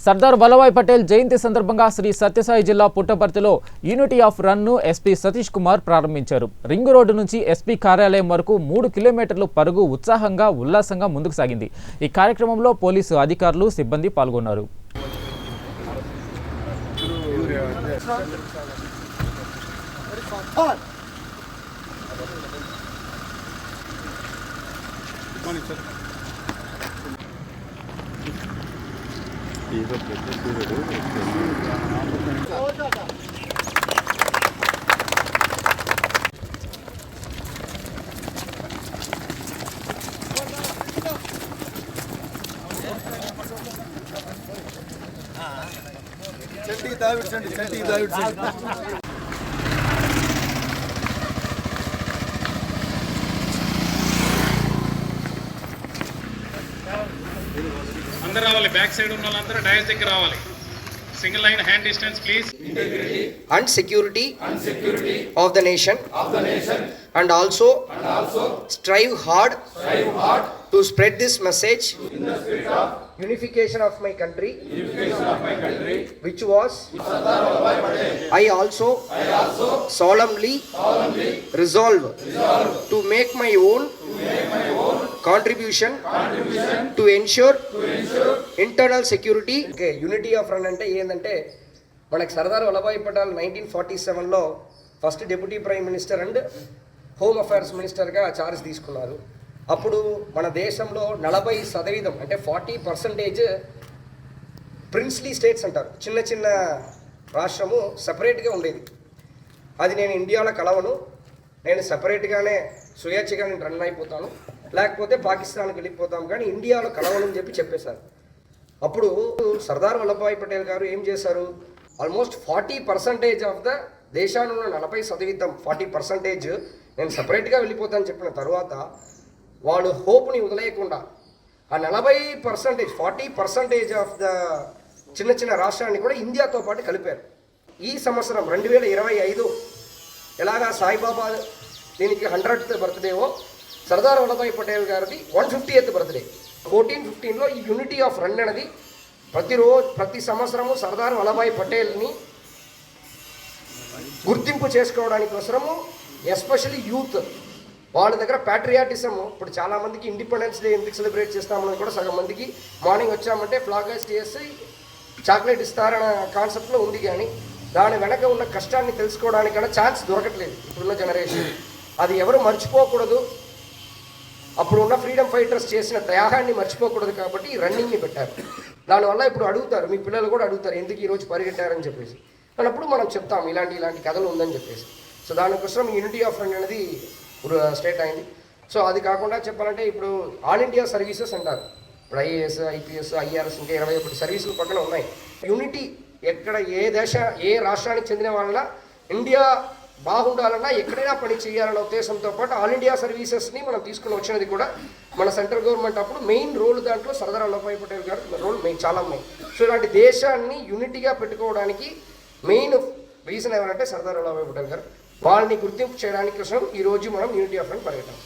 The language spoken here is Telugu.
సర్దార్ వల్లభాయ్ పటేల్ జయంతి సందర్భంగా శ్రీ సత్యసాయి జిల్లా పుట్టపర్తిలో unity of run SP Satish Kumar ప్రారంభించారు. రింగు రోడ్డు నుంచి ఎస్పీ కార్యాలయం వరకు 3 కిలోమీటర్లు పరుగు ఉత్సాహంగా ఉల్లాసంగా ముందుకు సాగింది. ఈ కార్యక్రమంలో పోలీసు అధికారులు సిబ్బంది పాల్గొన్నారు. అందరూ రావాలి. బ్యాక్ సైడ్ ఉన్న వాళ్ళందరూ డయాస్ దగ్గర రావాలి. Single line hand distance please. And security of the nation and also strive hard to spread this message in the spirit of unification of my country which was I also solemnly resolve to make my own contribution to ensure internal security. Okay, unity of run ante endante మనకి సర్దార్ వల్లభాయ్ పటేల్ 1947లో first deputy prime minister and home affairs మినిస్టర్గా ఛార్జ్ తీసుకున్నారు. అప్పుడు మన దేశంలో 40% అంటే 40% ప్రిన్స్లీ స్టేట్స్ అంటారు, చిన్న చిన్న రాష్ట్రము సపరేట్గా ఉండేది. అది నేను ఇండియాలో కలవను, నేను సపరేట్గానే సుయాచిగా నేను రన్ అయిపోతాను, లేకపోతే పాకిస్తాన్కి వెళ్ళిపోతాం, కానీ ఇండియాలో కలవను అని చెప్పేశారు. అప్పుడు సర్దార్ వల్లభాయ్ పటేల్ గారు ఏం చేశారు, ఆల్మోస్ట్ 40% ఆఫ్ ద దేశాన్ని ఉన్న 40% 40% నేను సపరేట్గా వెళ్ళిపోతానని చెప్పిన తర్వాత వాళ్ళు హోప్ని వదిలేయకుండా ఆ 40% 40% ఆఫ్ ద చిన్న చిన్న రాష్ట్రాన్ని కూడా ఇండియాతో పాటు కలిపారు. ఈ సంవత్సరం 2025 ఎలాగా సాయిబాబా దీనికి 100th బర్త్డేవో సర్దార్ వల్లభాయ్ పటేల్ గారిది 150th బర్త్డే. 14-15లో ఈ యూనిటీ ఆఫ్ రన్ అనేది ప్రతి సంవత్సరము సర్దార్ వల్లభాయ్ పటేల్ని గుర్తింపు చేసుకోవడానికి కోసము ఎస్పెషల్లీ యూత్ వాళ్ళ దగ్గర ప్యాట్రియాటిజం. ఇప్పుడు చాలామందికి ఇండిపెండెన్స్ డే ఎందుకు సెలబ్రేట్ చేస్తామని కూడా సగం మందికి మార్నింగ్ వచ్చామంటే ఫ్లాగ్ హాయిస్ట్ చేసి చాక్లెట్ ఇస్తారన్న కాన్సెప్ట్లో ఉంది, కానీ దాని వెనక ఉన్న కష్టాన్ని తెలుసుకోవడానికైనా ఛాన్స్ దొరకట్లేదు ఇప్పుడున్న జనరేషన్. అది ఎవరు మర్చిపోకూడదు, అప్పుడు ఉన్న ఫ్రీడమ్ ఫైటర్స్ చేసిన త్యాగాన్ని మర్చిపోకూడదు కాబట్టి రన్నింగ్ని పెట్టారు. దానివల్ల ఇప్పుడు అడుగుతారు, మీ పిల్లలు కూడా అడుగుతారు ఎందుకు ఈరోజు పరిగెట్టారని చెప్పేసి. అన్నప్పుడు మనం చెప్తాం ఇలాంటి కథలు ఉందని చెప్పేసి. సో దానికోసం యూనిటీ ఆఫ్ రన్ అనేది స్టేట్ అయింది. సో అది కాకుండా చెప్పాలంటే ఇప్పుడు ఆల్ ఇండియా సర్వీసెస్ అంటారు, ఇప్పుడు ఐఏఎస్ ఐపీఎస్ ఐఆర్ఎస్ ఇంకా 21 సర్వీసులు పక్కన ఉన్నాయి. యూనిటీ ఎక్కడ ఏ రాష్ట్రానికి చెందిన వాళ్ళ ఇండియా బాగుండాలన్నా ఎక్కడైనా పని చేయాలన్న ఉద్దేశంతో పాటు ఆల్ ఇండియా సర్వీసెస్ని మనం తీసుకుని వచ్చినది కూడా మన సెంట్రల్ గవర్నమెంట్. అప్పుడు మెయిన్ రోల్ దాంట్లో సర్దార్ వల్లభాయ్ పటేల్ గారు రోల్ చాలా మెయిన్. సో ఇలాంటి దేశాన్ని యూనిటీగా పెట్టుకోవడానికి మెయిన్ రీజన్ ఎవరంటే సర్దార్ వల్లభాయ్ పటేల్ గారు. వాళ్ళని గుర్తింపు చేయడానికి కోసం ఈరోజు మనం యూనిటీ ఆఫ్ రన్ పరిగెట్టాం.